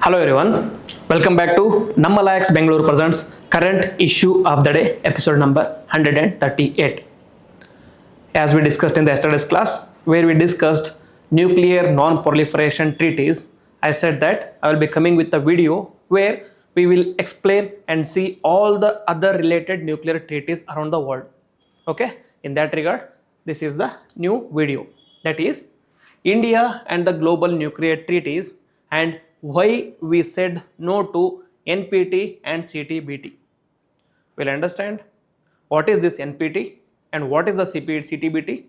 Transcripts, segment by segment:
Hello everyone, welcome back to Namma LaEx Bengaluru presents current issue of the day, episode number 138. As we discussed in the yesterday's class, where we discussed nuclear non-proliferation treaties, I said that I will be coming with a video where we will explain and see all the other related nuclear treaties around the world. Okay, in that regard, this is the new video, that is India and the global nuclear treaties and why we said no to NPT and CTBT. We'll understand what is this NPT and what is the CTBT.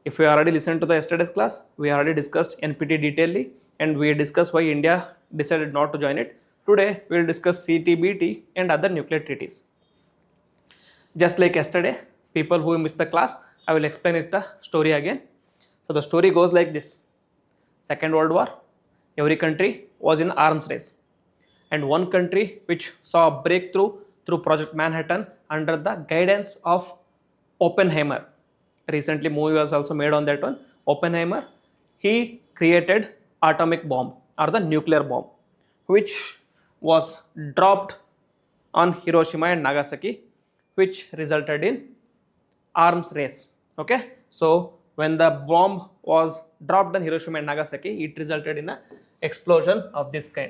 If you already listened to the yesterday's class, we already discussed NPT detailedly and we discussed why India decided not to join it. Today we will discuss CTBT and other nuclear treaties. Just like yesterday, people who missed the class, I will explain it the story again. So the story goes like this. Second World War, every country was in arms race, and one country which saw a breakthrough through Project Manhattan under the guidance of Oppenheimer. Recently movie was also made on that one. Oppenheimer, he created atomic bomb or the nuclear bomb, which was dropped on Hiroshima and Nagasaki, which resulted in arms race. Okay, so when the bomb was dropped on Hiroshima and Nagasaki, it resulted in a explosion of this kind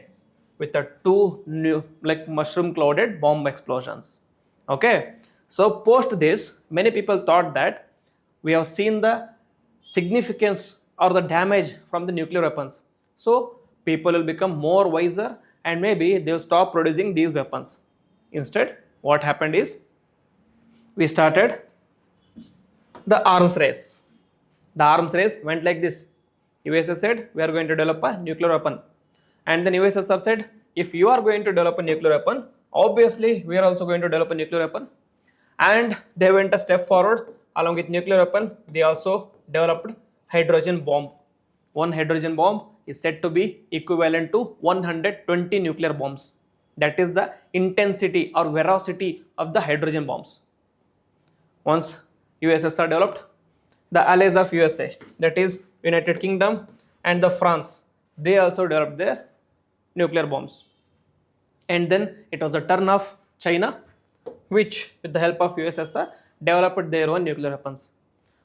with the two new like mushroom clouded bomb explosions. Okay, so post this, many people thought that we have seen the significance or the damage from the nuclear weapons, so people will become more wiser and maybe they will stop producing these weapons. Instead, what happened is we started the arms race. The arms race went like this. USA said we are going to develop a nuclear weapon, and then USSR said if you are going to develop a nuclear weapon, obviously we are also going to develop a nuclear weapon. And they went a step forward. Along with nuclear weapon, they also developed hydrogen bomb. One hydrogen bomb is said to be equivalent to 120 nuclear bombs. That is the intensity or velocity of the hydrogen bombs. Once USSR developed, the allies of USA, that is United Kingdom and the France, they also developed their nuclear bombs. And then it was the turn of China, which with the help of USSR developed their own nuclear weapons.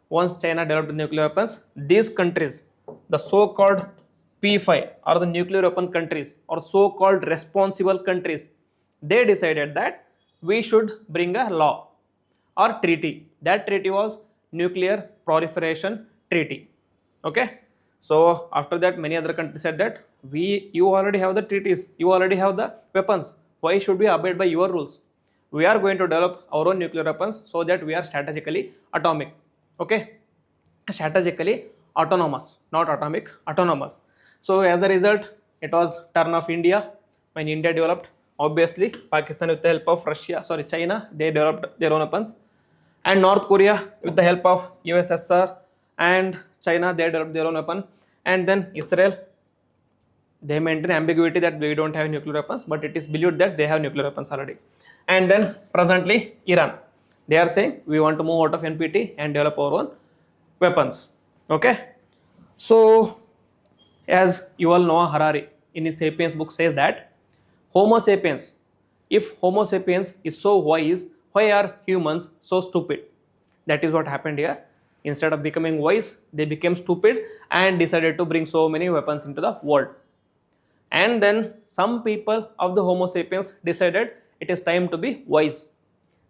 Once China developed nuclear weapons, these countries, the so-called P5 or the nuclear weapon countries or so-called responsible countries, they decided that we should bring a law or treaty. That treaty was Nuclear Proliferation Treaty. Okay, so after that many other countries said that you already have the treaties, you already have the weapons, why should we abide by your rules? We are going to develop our own nuclear weapons so that we are strategically atomic. Okay, strategically autonomous, not atomic, autonomous. So as a result, it was turn of India. When India developed, obviously Pakistan with the help of China, they developed their own weapons, and North Korea with the help of USSR and China, they developed their own weapon. And then Israel, they maintain ambiguity that we don't have nuclear weapons, but it is believed that they have nuclear weapons already. And then presently Iran, they are saying we want to move out of NPT and develop our own weapons. Okay, so as you all know, Harari in his Sapiens book says that Homo sapiens, if Homo sapiens is so wise, why are humans so stupid? That is what happened here. Instead of becoming wise, they became stupid and decided to bring so many weapons into the world. And then some people of the Homo sapiens decided it is time to be wise.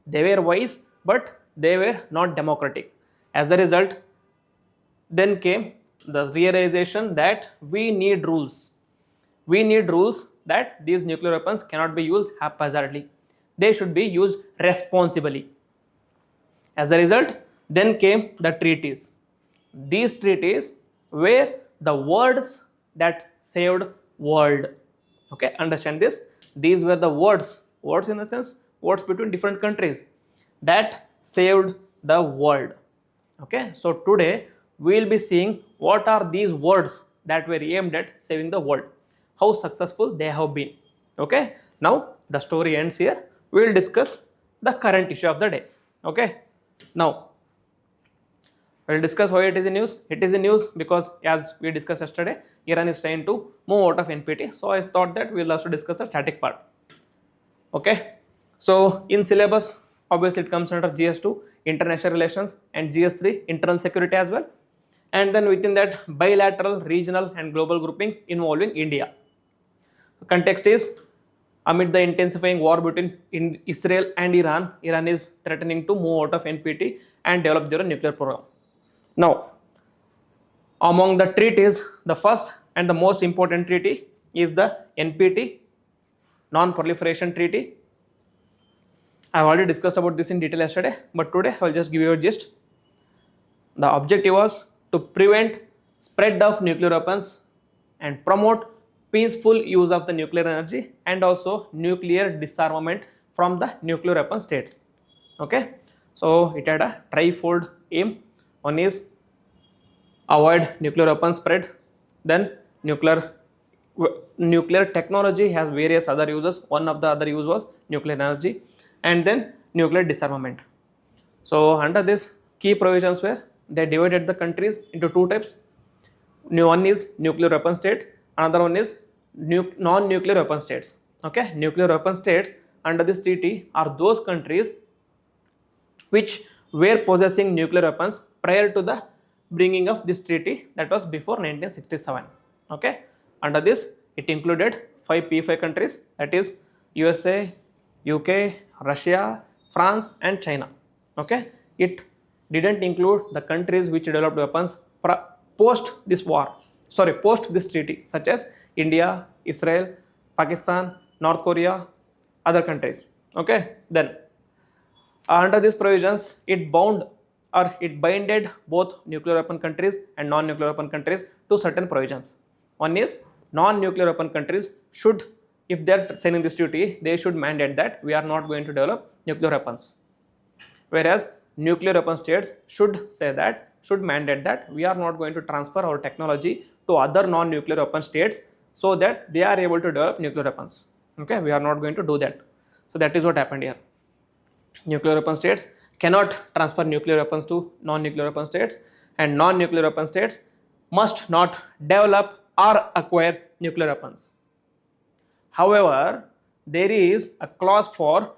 They were wise, but they were not democratic. As a result, then came the realization that we need rules. We need rules that these nuclear weapons cannot be used haphazardly. They should be used responsibly. As a result, then came the treaties. These treaties were the words that saved world. Okay, understand this. These were the words in the sense words between different countries that saved the world. Okay, so today we will be seeing what are these words that were aimed at saving the world, how successful they have been. Okay, now the story ends here. We will discuss the current issue of the day. Okay, now We'll discuss why it is in news. It is in news because, as we discussed yesterday, Iran is trying to move out of NPT. So I thought that we'll also discuss the static part. Okay. So in syllabus, obviously it comes under GS2 international relations and GS3 internal security as well. And then within that, bilateral, regional and global groupings involving India. The context is, amid the intensifying war between Israel and Iran, Iran is threatening to move out of NPT and develop their nuclear program. Now, among the treaties, the first and the most important treaty is the NPT, Non-Proliferation Treaty. I have already discussed about this in detail yesterday, but today I will just give you a gist. The objective was to prevent spread of nuclear weapons and promote peaceful use of the nuclear energy and also nuclear disarmament from the nuclear weapon states. Okay, so it had a trifold aim. One is avoid nuclear weapon spread, then nuclear technology has various other uses. One of the other use was nuclear energy, and then nuclear disarmament. So under this, key provisions were they divided the countries into two types. One is nuclear weapon state, another one is non-nuclear weapon states. Okay, nuclear weapon states under this treaty are those countries which were possessing nuclear weapons prior to the bringing of this treaty, that was before 1967. Okay, under this it included 5 P5 countries, that is USA, UK, Russia, France and China. Okay, it didn't include the countries which developed weapons post this treaty, such as India, Israel, Pakistan, North Korea, other countries. Okay, then under these provisions, it binded both nuclear weapon countries and non-nuclear weapon countries to certain provisions. One is non-nuclear weapon countries should, if they are signing this treaty, they should mandate that we are not going to develop nuclear weapons. Whereas nuclear weapon states should mandate that we are not going to transfer our technology to other non-nuclear weapon states so that they are able to develop nuclear weapons. Okay, we are not going to do that. So that is what happened here. Nuclear weapon states cannot transfer nuclear weapons to non-nuclear weapon states, and non-nuclear weapon states must not develop or acquire nuclear weapons. However, there is a clause for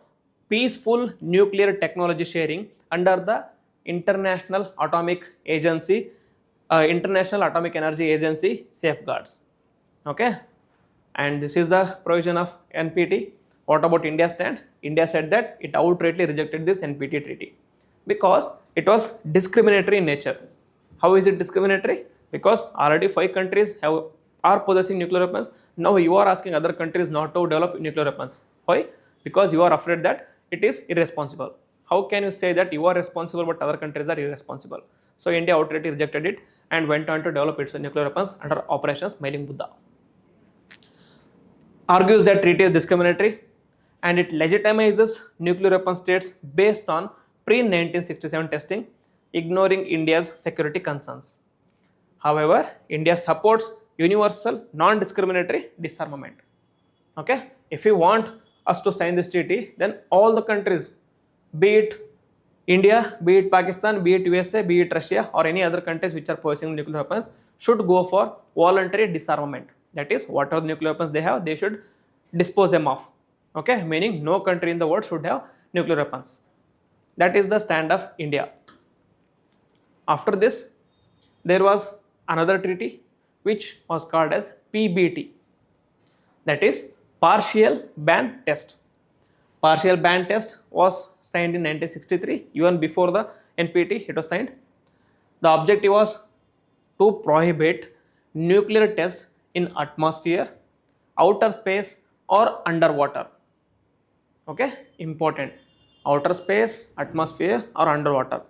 peaceful nuclear technology sharing under the International Atomic Energy Agency safeguards. Okay, and this is the provision of NPT. What about India's stand? India said that it outrightly rejected this NPT treaty because it was discriminatory in nature. How is it discriminatory? Because already 5 countries are possessing nuclear weapons. Now you are asking other countries not to develop nuclear weapons. Why? Because you are afraid that it is irresponsible. How can you say that you are responsible but other countries are irresponsible? So India outrightly rejected it and went on to develop its nuclear weapons under Operation Smiling Buddha. Argues that treaty is discriminatory and it legitimizes nuclear weapon states based on pre-1967 testing, ignoring India's security concerns. However, India supports universal non-discriminatory disarmament. Okay, if you want us to sign this treaty, then all the countries, be it India, be it Pakistan, be it USA, be it Russia or any other countries which are possessing nuclear weapons, should go for voluntary disarmament. That is, whatever nuclear weapons they have, they should dispose them off. Okay, meaning no country in the world should have nuclear weapons. That is the stand of India. After this, there was another treaty which was called as PBT, that is Partial Ban Test. Partial Ban Test was signed in 1963, even before the NPT it was signed. The objective was to prohibit nuclear tests in atmosphere, outer space or underwater. Okay, important. Outer space, atmosphere or underwater.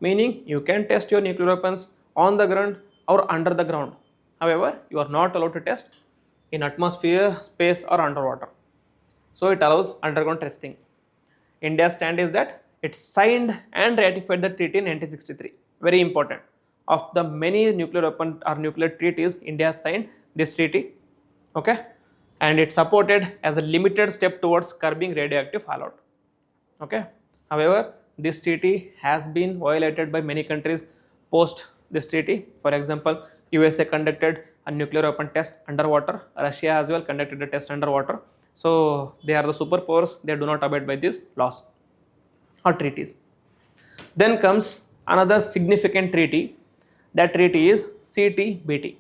Meaning you can test your nuclear weapons on the ground or under the ground. However, you are not allowed to test in atmosphere, space or underwater. So it allows underground testing. India's stand is that it signed and ratified the treaty in 1963. Very important. Of the many nuclear weapon or nuclear treaties, India signed this treaty. Okay, and it supported as a limited step towards curbing radioactive fallout. Okay, however, this treaty has been violated by many countries post this treaty. For example, USA conducted a nuclear weapon test underwater. Russia as well conducted a test underwater. So they are the superpowers. They do not abide by these laws or treaties. Then comes another significant treaty. That treaty is CTBT.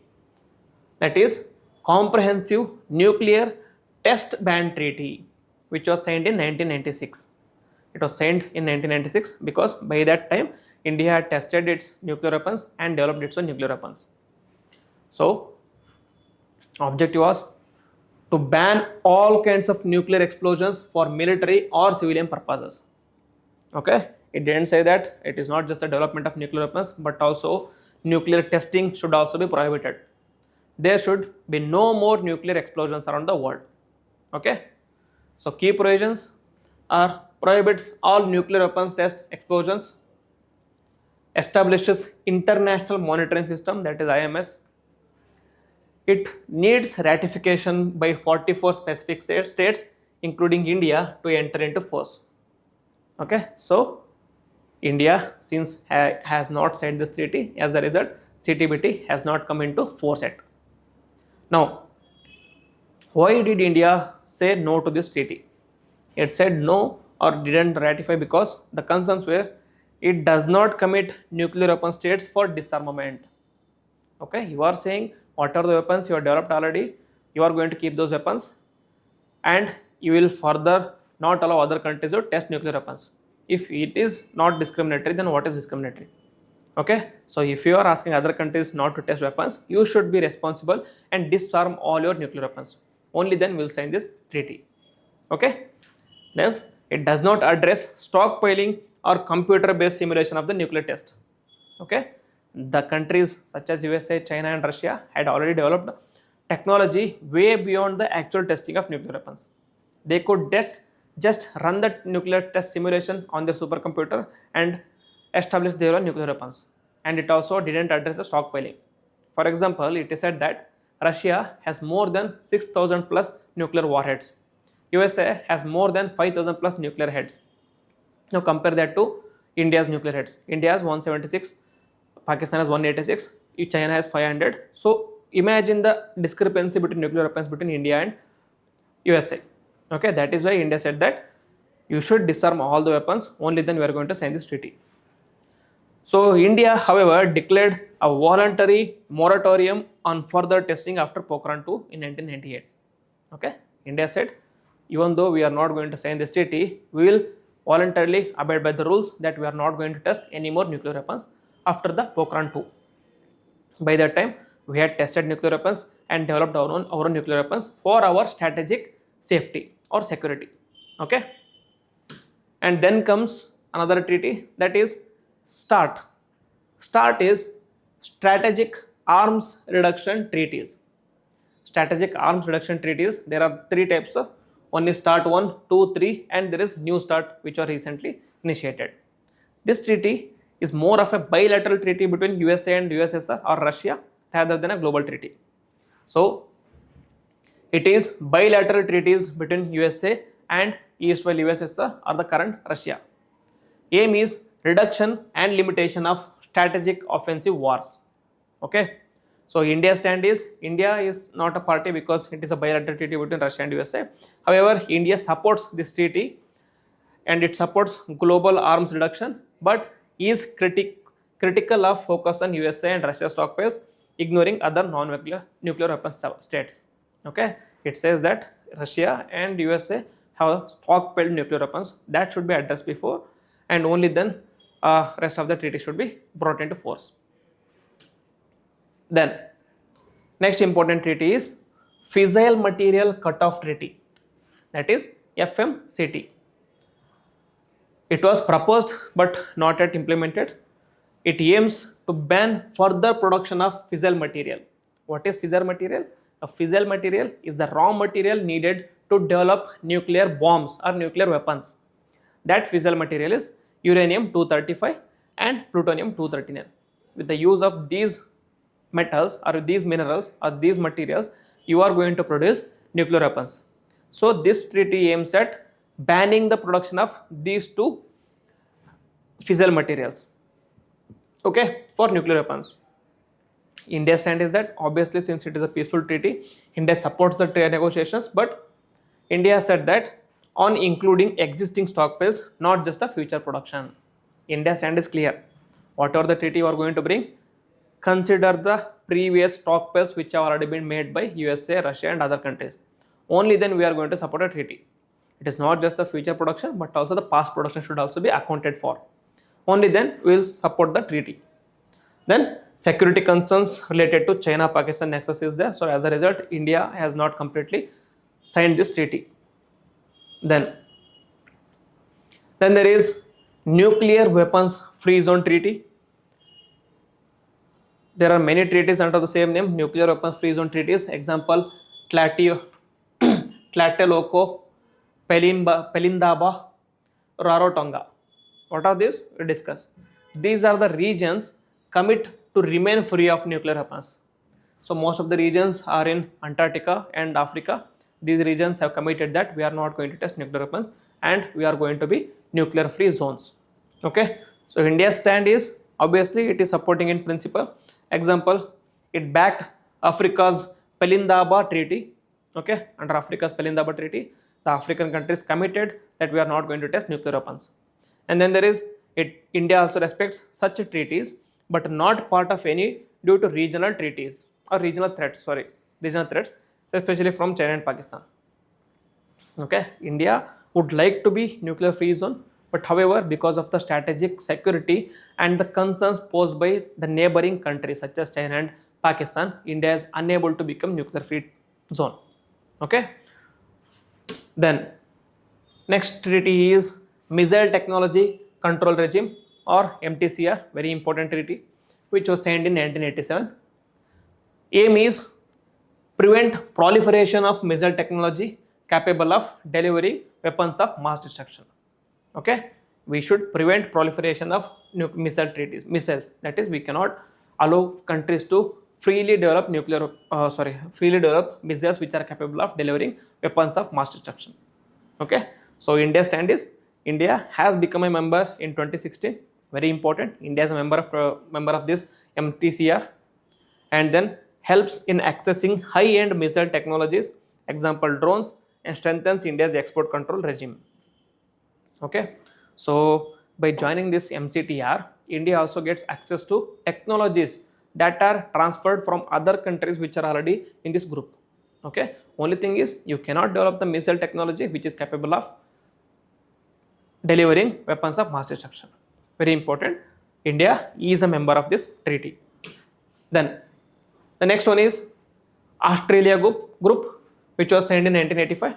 That is Comprehensive Nuclear Test Ban Treaty, which was signed in 1996. It was signed in 1996 because by that time India had tested its nuclear weapons and developed its own nuclear weapons. So objective was to ban all kinds of nuclear explosions for military or civilian purposes. Okay, it didn't say that it is not just the development of nuclear weapons, but also nuclear testing should also be prohibited. There should be no more nuclear explosions around the world. Okay, so key provisions are prohibits all nuclear weapons test explosions, establishes international monitoring system, that is IMS. It needs ratification by 44 specific states including India to enter into force. Okay, so India since has not signed this treaty, as a result CTBT has not come into force yet. Now, why did India say no to this treaty? It said no or didn't ratify because the concerns were it does not commit nuclear weapon states for disarmament. Okay, you are saying what are the weapons you have developed already, you are going to keep those weapons and you will further not allow other countries to test nuclear weapons. If it is not discriminatory, then what is discriminatory? Okay, so if you are asking other countries not to test weapons, you should be responsible and disarm all your nuclear weapons. Only then we will sign this treaty. Okay, next, it does not address stockpiling or computer based simulation of the nuclear test. Okay, the countries such as USA, China and Russia had already developed technology way beyond the actual testing of nuclear weapons. They could just run the nuclear test simulation on their supercomputer and establish their own nuclear weapons. And it also didn't address the stockpiling. For example, it is said that Russia has more than 6,000 plus nuclear warheads. USA has more than 5,000 plus nuclear heads. Now compare that to India's nuclear heads. India has 176, Pakistan has 186, China has 500. So imagine the discrepancy between nuclear weapons between India and USA. Okay, that is why India said that you should disarm all the weapons, only then we are going to sign this treaty. So India, however, declared a voluntary moratorium on further testing after Pokhran 2 in 1998. Okay, India said, even though we are not going to sign this treaty, we will voluntarily abide by the rules that we are not going to test any more nuclear weapons after the Pokhran 2. By that time, we had tested nuclear weapons and developed our own nuclear weapons for our strategic safety or security. Okay, and then comes another treaty, that is START. START is Strategic Arms Reduction Treaties. Strategic Arms Reduction Treaties, there are three types of, one is START 1, 2, 3 and there is New START which are recently initiated. This treaty is more of a bilateral treaty between USA and USSR or Russia rather than a global treaty. So it is bilateral treaties between USA and erstwhile USSR or the current Russia. Aim is reduction and limitation of strategic offensive wars. Okay, so India's stand is, India is not a party because it is a bilateral treaty between Russia and USA. However, India supports this treaty and it supports global arms reduction, but is critical of focus on USA and Russia stockpiles, ignoring other non-nuclear weapons states. Okay, it says that Russia and USA have stockpiled nuclear weapons, that should be addressed before, and only then rest of the treaty should be brought into force. Then next important treaty is Fissile Material Cutoff Treaty, that is FMCT. It was proposed but not yet implemented. It aims to ban further production of fissile material. What is fissile material? A fissile material is the raw material needed to develop nuclear bombs or nuclear weapons. That fissile material is uranium-235 and plutonium-239. With the use of these metals or these minerals or these materials, you are going to produce nuclear weapons. So this treaty aims at banning the production of these two fissile materials. okay, for nuclear weapons. India's stand is that obviously since it is a peaceful treaty, India supports the trade negotiations, but India said that on including existing stockpiles, not just the future production. India's stand is clear. Whatever the treaty you are going to bring, consider the previous stockpiles which have already been made by USA, Russia and other countries. Only then we are going to support a treaty. It is not just the future production, but also the past production should also be accounted for. Only then we will support the treaty. Then security concerns related to China-Pakistan nexus is there. So as a result, India has not completely signed this treaty. Then there is nuclear weapons free zone treaty. There are many treaties under the same name, nuclear weapons free zone treaties. Example, Tlatelolco, Pelindaba, Rarotonga. What are these? We discuss. These are the regions commit to remain free of nuclear weapons. So most of the regions are in Antarctica and Africa. These regions have committed that we are not going to test nuclear weapons and we are going to be nuclear free zones. Okay. So India's stand is obviously it is supporting in principle. Example, it backed Africa's Pelindaba Treaty. Okay, under Africa's Pelindaba Treaty, the African countries committed that we are not going to test nuclear weapons. And then there is India also respects such treaties, but not part of any due to regional treaties or regional threats, especially from China and Pakistan. Okay, India would like to be nuclear free zone, but however, because of the strategic security and the concerns posed by the neighboring countries such as China and Pakistan, India is unable to become nuclear free zone. Okay. Then next treaty is Missile Technology Control Regime or MTCR, very important treaty, which was signed in 1987. Aim is prevent proliferation of missile technology capable of delivering weapons of mass destruction. Okay, we should prevent proliferation of missiles. That is, we cannot allow countries to freely develop missiles which are capable of delivering weapons of mass destruction. Okay, so India's stand is India has become a member in 2016. Very important. India is a member of this MTCR, and then helps in accessing high-end missile technologies, example drones, and strengthens India's export control regime. Okay, so by joining this MCTR, India also gets access to technologies that are transferred from other countries which are already in this group. Okay, only thing is you cannot develop the missile technology which is capable of delivering weapons of mass destruction. Very important. India is a member of this treaty. Then the next one is Australia group, which was signed in 1985.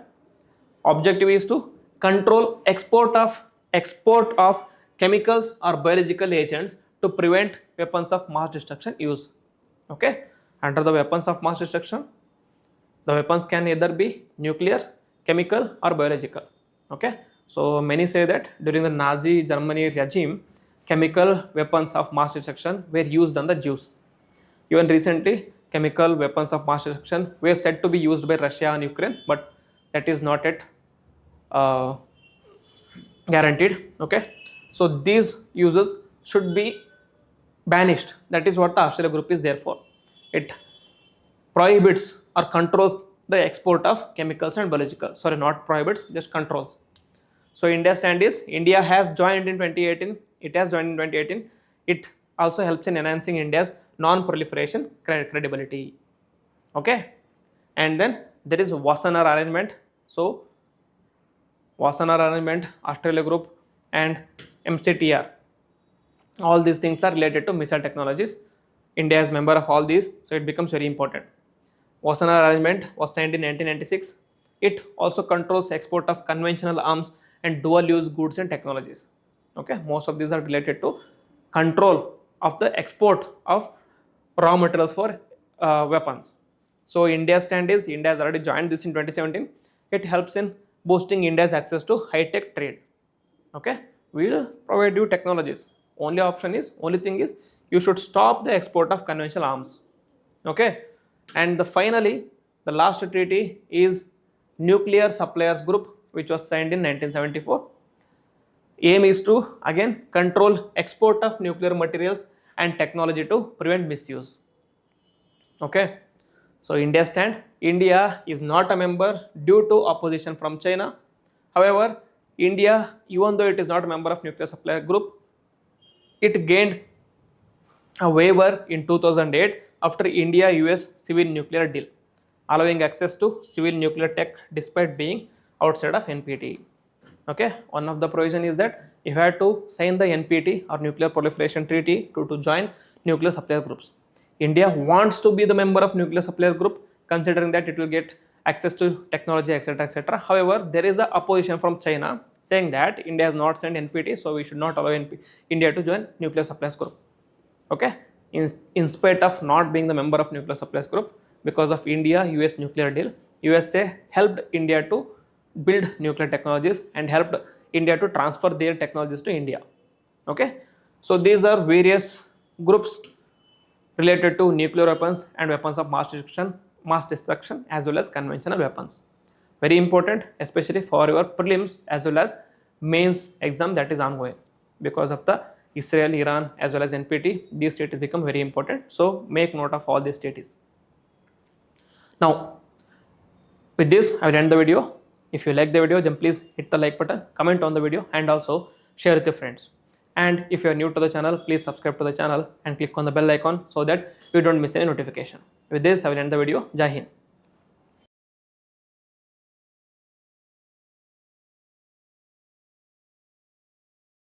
Objective is to control export of chemicals or biological agents to prevent weapons of mass destruction use. Okay, under the weapons of mass destruction, the weapons can either be nuclear, chemical or biological. Okay, so many say that during the Nazi Germany regime, chemical weapons of mass destruction were used on the Jews. Even recently, chemical weapons of mass destruction were said to be used by Russia and Ukraine, but that is not yet guaranteed. Okay, so these uses should be banished. That is what the Australia group is there for. It prohibits or controls the export of chemicals and biological. Sorry, not prohibits, just controls. So India's stand is India has joined in 2018. It has joined in 2018. It also helps in enhancing India's non-proliferation credibility. Okay, and then there is Wassenaar arrangement. So Wassenaar arrangement, Australia group, and MCTR. All these things are related to missile technologies. India is member of all these, so it becomes very important. Wassenaar arrangement was signed in 1996. It also controls export of conventional arms and dual-use goods and technologies. Okay, most of these are related to control of the export of raw materials for weapons. So India's stand is India has already joined this in 2017. It helps in boosting India's access to high-tech trade. Okay, we will provide you technologies. Only thing is you should stop the export of conventional arms. Okay, and finally the last treaty is Nuclear Suppliers Group, which was signed in 1974. Aim is to again control export of nuclear materials and technology to prevent misuse. Okay, so India stand. India is not a member due to opposition from China. However, India, even though it is not a member of nuclear supplier group, it gained a waiver in 2008 after India-US civil nuclear deal, allowing access to civil nuclear tech despite being outside of NPT. Okay, one of the provision is that you have to sign the NPT or Nuclear Proliferation Treaty to join nuclear supplier groups. India wants to be the member of nuclear supplier group, considering that it will get access to technology, etc., etc. However, there is a opposition from China saying that India has not signed NPT, so we should not allow India to join nuclear suppliers group. Okay, in spite of not being the member of nuclear suppliers group, because of India US nuclear deal, USA helped India to build nuclear technologies and helped India to transfer their technologies to India. Okay, so these are various groups related to nuclear weapons and weapons of mass destruction as well as conventional weapons. Very important, especially for your prelims as well as mains exam that is ongoing. Because of the Israel, Iran as well as NPT, these states become very important. So make note of all these states. Now, with this, I will end the video. If you like the video, then please hit the like button, comment on the video, and also share with your friends. And if you are new to the channel, please subscribe to the channel and click on the bell icon so that you don't miss any notification. With this, I will end the video. Jai Hind.